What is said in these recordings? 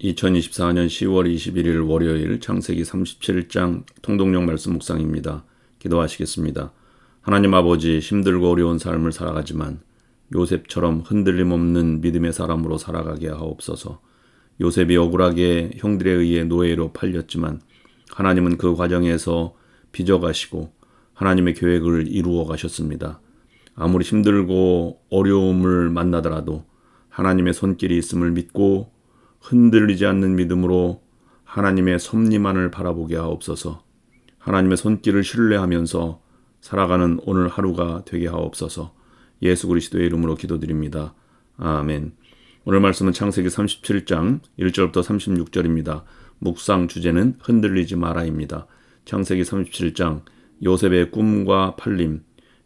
2024년 10월 21일 월요일 창세기 37장 통독용 말씀 묵상입니다. 기도하시겠습니다. 하나님 아버지, 힘들고 어려운 삶을 살아가지만 요셉처럼 흔들림 없는 믿음의 사람으로 살아가게 하옵소서. 요셉이 억울하게 형들에 의해 노예로 팔렸지만 하나님은 그 과정에서 빚어가시고 하나님의 계획을 이루어 가셨습니다. 아무리 힘들고 어려움을 만나더라도 하나님의 손길이 있음을 믿고 흔들리지 않는 믿음으로 하나님의 섭리만을 바라보게 하옵소서. 하나님의 손길을 신뢰하면서 살아가는 오늘 하루가 되게 하옵소서. 예수 그리스도의 이름으로 기도드립니다. 아멘. 오늘 말씀은 창세기 37장 1절부터 36절입니다. 묵상 주제는 흔들리지 마라입니다. 창세기 37장 요셉의 꿈과 팔림,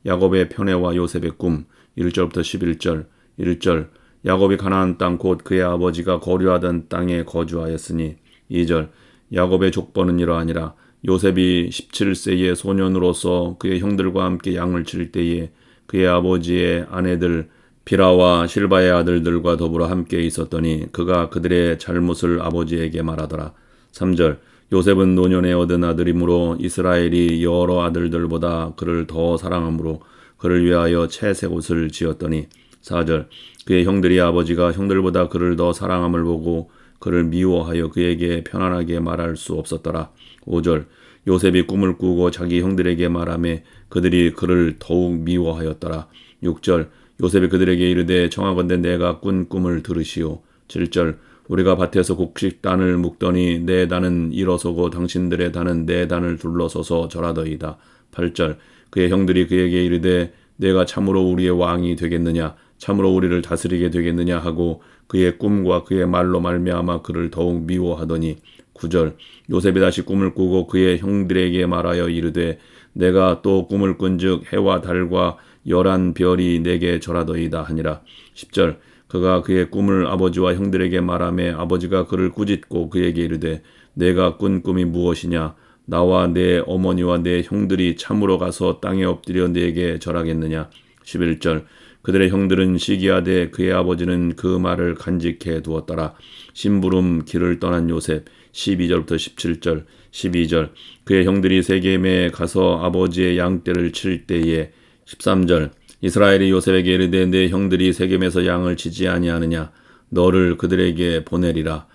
야곱의 편애와 요셉의 꿈 1절부터 11절 1절 야곱이 가나안 땅 곧 그의 아버지가 거류하던 땅에 거주하였으니 2절 야곱의 족보는 이러하니라. 요셉이 17세의 소년으로서 그의 형들과 함께 양을 칠 때에 그의 아버지의 아내들 비라와 실바의 아들들과 더불어 함께 있었더니 그가 그들의 잘못을 아버지에게 말하더라. 3절 요셉은 노년에 얻은 아들이므로 이스라엘이 여러 아들들보다 그를 더 사랑하므로 그를 위하여 채색 옷을 지었더니 4절 그의 형들이 아버지가 형들보다 그를 더 사랑함을 보고 그를 미워하여 그에게 편안하게 말할 수 없었더라. 5절 요셉이 꿈을 꾸고 자기 형들에게 말하며 그들이 그를 더욱 미워하였더라. 6절 요셉이 그들에게 이르되 청하건대 내가 꾼 꿈을 들으시오. 7절 우리가 밭에서 곡식단을 묶더니 내 단은 일어서고 당신들의 단은 내 단을 둘러서서 절하더이다. 8절 그의 형들이 그에게 이르되 내가 참으로 우리의 왕이 되겠느냐, 참으로 우리를 다스리게 되겠느냐 하고 그의 꿈과 그의 말로 말미암아 그를 더욱 미워하더니 9절 요셉이 다시 꿈을 꾸고 그의 형들에게 말하여 이르되 내가 또 꿈을 꾼즉 해와 달과 11별이 내게 절하더이다 하니라. 10절 그가 그의 꿈을 아버지와 형들에게 말하매 아버지가 그를 꾸짖고 그에게 이르되 내가 꾼 꿈이 무엇이냐, 나와 내 어머니와 내 형들이 참으로 가서 땅에 엎드려 내게 절하겠느냐. 11절 그들의 형들은 시기하되 그의 아버지는 그 말을 간직해 두었더라. 심부름 길을 떠난 요셉. 12절부터 17절 12절 그의 형들이 세겜에 가서 아버지의 양떼를 칠 때에 13절 이스라엘이 요셉에게 이르되 내 형들이 세겜에서 양을 치지 아니하느냐, 너를 그들에게 보내리라.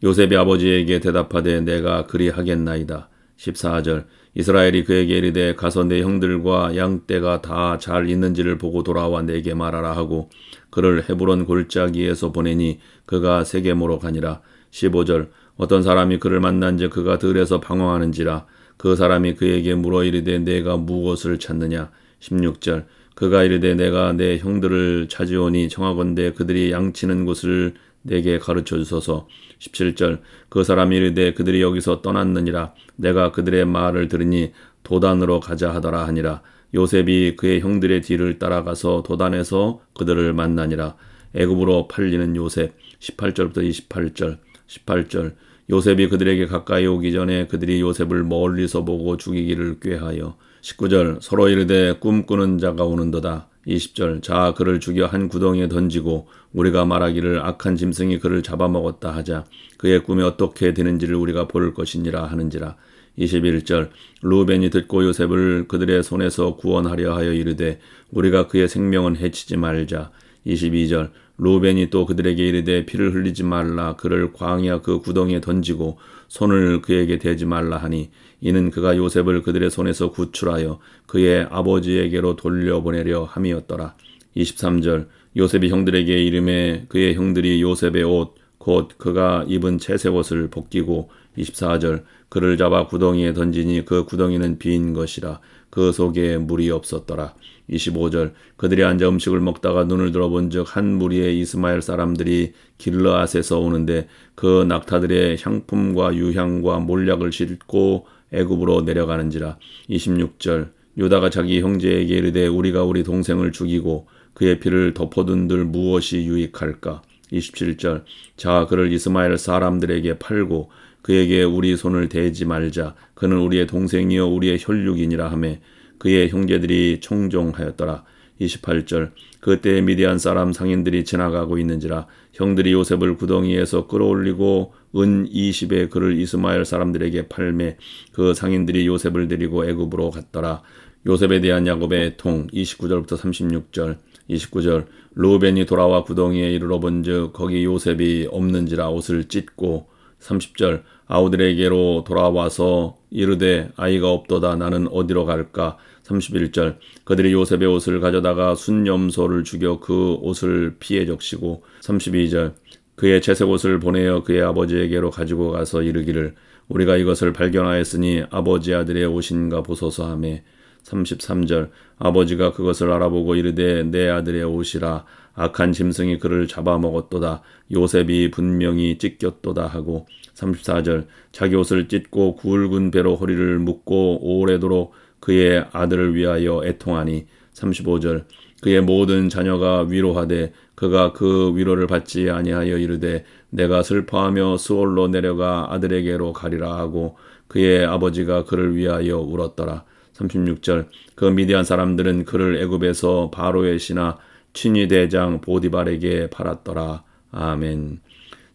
요셉이 아버지에게 대답하되 내가 그리하겠나이다. 14절 이스라엘이 그에게 이르되 가서 내 형들과 양떼가 다 잘 있는지를 보고 돌아와 내게 말하라 하고 그를 헤브론 골짜기에서 보내니 그가 세겜으로 가니라. 15절 어떤 사람이 그를 만난즉 그가 들에서 방황하는지라. 그 사람이 그에게 물어 이르되 내가 무엇을 찾느냐. 16절 그가 이르되 내가 내 형들을 찾으오니 청하건대 그들이 양치는 곳을 내게 가르쳐 주소서. 17절 그 사람이 이르되 그들이 여기서 떠났느니라. 내가 그들의 말을 들으니 도단으로 가자 하더라 하니라. 요셉이 그의 형들의 뒤를 따라가서 도단에서 그들을 만나니라. 애굽으로 팔리는 요셉. 18절부터 28절 18절 요셉이 그들에게 가까이 오기 전에 그들이 요셉을 멀리서 보고 죽이기를 꾀하여 19절 서로 이르되 꿈꾸는 자가 오는도다. 20절 자 그를 죽여 한 구덩이에 던지고 우리가 말하기를 악한 짐승이 그를 잡아먹었다 하자. 그의 꿈이 어떻게 되는지를 우리가 볼 것이니라 하는지라. 21절 루벤이 듣고 요셉을 그들의 손에서 구원하려 하여 이르되 우리가 그의 생명은 해치지 말자. 22절 루벤이 또 그들에게 이르되 피를 흘리지 말라. 그를 광야 그 구덩이에 던지고 손을 그에게 대지 말라 하니 이는 그가 요셉을 그들의 손에서 구출하여 그의 아버지에게로 돌려보내려 함이었더라. 23절 요셉이 형들에게 이르매 그의 형들이 요셉의 옷 곧 그가 입은 채색 옷을 벗기고 24절 그를 잡아 구덩이에 던지니 그 구덩이는 빈 것이라. 그 속에 물이 없었더라. 25절 그들이 앉아 음식을 먹다가 눈을 들어본즉 한 무리의 이스마엘 사람들이 길르앗에서 오는데 그 낙타들의 향품과 유향과 몰약을 싣고 애굽으로 내려가는지라. 26절 요다가 자기 형제에게 이르되 우리가 우리 동생을 죽이고 그의 피를 덮어둔들 무엇이 유익할까. 27절 자 그를 이스마엘 사람들에게 팔고 그에게 우리 손을 대지 말자. 그는 우리의 동생이요 우리의 혈육이니라 하매 그의 형제들이 청종하였더라. 28절 그때 미디안 사람 상인들이 지나가고 있는지라 형들이 요셉을 구덩이에서 끌어올리고 은 20에 그를 이스마엘 사람들에게 팔매 그 상인들이 요셉을 데리고 애굽으로 갔더라. 요셉에 대한 야곱의 애통 29절부터 36절 29절 르우벤이 돌아와 구덩이에 이르러 본즉 거기 요셉이 없는지라 옷을 찢고 30절 아우들에게로 돌아와서 이르되 아이가 없도다 나는 어디로 갈까 31절 그들이 요셉의 옷을 가져다가 순염소를 죽여 그 옷을 피해 적시고 32절 그의 채색 옷을 보내어 그의 아버지에게로 가지고 가서 이르기를 우리가 이것을 발견하였으니 아버지 아들의 옷인가 보소서 하며 33절 아버지가 그것을 알아보고 이르되 내 아들의 옷이라 악한 짐승이 그를 잡아먹었도다 요셉이 분명히 찢겼도다 하고 34절 자기 옷을 찢고 굵은 배로 허리를 묶고 오래도록 그의 아들을 위하여 애통하니 35절 그의 모든 자녀가 위로하되 그가 그 위로를 받지 아니하여 이르되 내가 슬퍼하며 수월로 내려가 아들에게로 가리라 하고 그의 아버지가 그를 위하여 울었더라. 36절 그 미디안 사람들은 그를 애굽에서 바로의 신하 친위 대장 보디발에게 팔았더라. 아멘.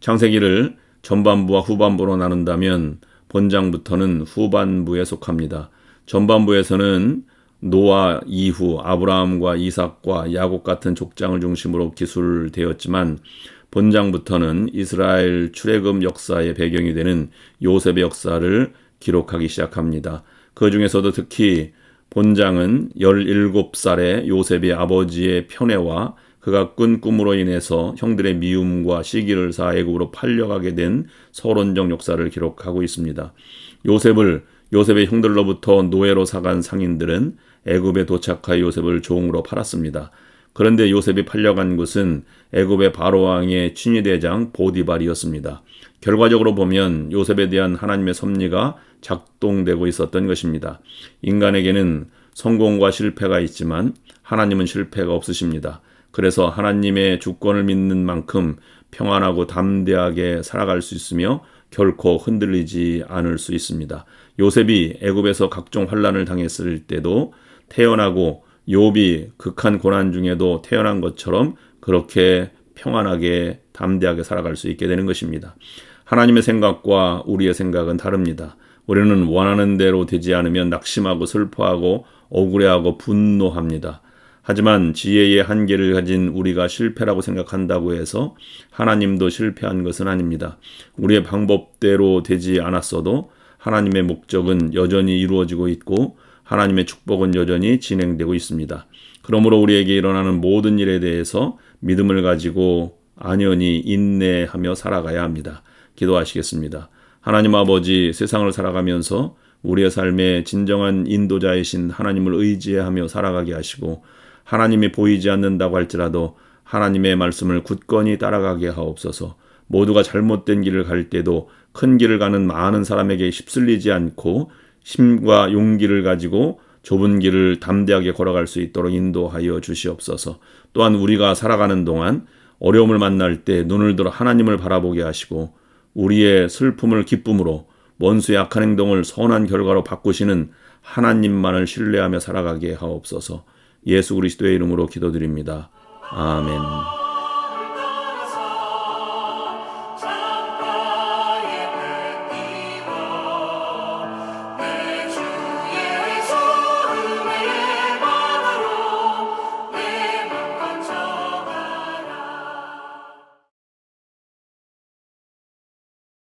창세기를 전반부와 후반부로 나눈다면 본장부터는 후반부에 속합니다. 전반부에서는 노아 이후 아브라함과 이삭과 야곱 같은 족장을 중심으로 기술되었지만 본장부터는 이스라엘 출애굽 역사의 배경이 되는 요셉의 역사를 기록하기 시작합니다. 그 중에서도 특히 본장은 17살의 요셉의 아버지의 편애와 그가 꾼 꿈으로 인해서 형들의 미움과 시기를 사 애굽으로 팔려가게 된 서론적 역사를 기록하고 있습니다. 요셉의 형들로부터 노예로 사간 상인들은 애굽에 도착하여 요셉을 종으로 팔았습니다. 그런데 요셉이 팔려간 곳은 애굽의 바로왕의 친위대장 보디발이었습니다. 결과적으로 보면 요셉에 대한 하나님의 섭리가 작동되고 있었던 것입니다. 인간에게는 성공과 실패가 있지만 하나님은 실패가 없으십니다. 그래서 하나님의 주권을 믿는 만큼 평안하고 담대하게 살아갈 수 있으며 결코 흔들리지 않을 수 있습니다. 요셉이 애굽에서 각종 환난을 당했을 때도 태어나고 욥이 극한 고난 중에도 태어난 것처럼 그렇게 평안하게 담대하게 살아갈 수 있게 되는 것입니다. 하나님의 생각과 우리의 생각은 다릅니다. 우리는 원하는 대로 되지 않으면 낙심하고 슬퍼하고 억울해하고 분노합니다. 하지만 지혜의 한계를 가진 우리가 실패라고 생각한다고 해서 하나님도 실패한 것은 아닙니다. 우리의 방법대로 되지 않았어도 하나님의 목적은 여전히 이루어지고 있고 하나님의 축복은 여전히 진행되고 있습니다. 그러므로 우리에게 일어나는 모든 일에 대해서 믿음을 가지고 안연히 인내하며 살아가야 합니다. 기도하시겠습니다. 하나님 아버지, 세상을 살아가면서 우리의 삶의 진정한 인도자이신 하나님을 의지하며 살아가게 하시고 하나님이 보이지 않는다고 할지라도 하나님의 말씀을 굳건히 따라가게 하옵소서. 모두가 잘못된 길을 갈 때도 큰 길을 가는 많은 사람에게 휩쓸리지 않고 힘과 용기를 가지고 좁은 길을 담대하게 걸어갈 수 있도록 인도하여 주시옵소서. 또한 우리가 살아가는 동안 어려움을 만날 때 눈을 들어 하나님을 바라보게 하시고 우리의 슬픔을 기쁨으로 원수의 악한 행동을 선한 결과로 바꾸시는 하나님만을 신뢰하며 살아가게 하옵소서. 예수 그리스도의 이름으로 기도드립니다. 아멘.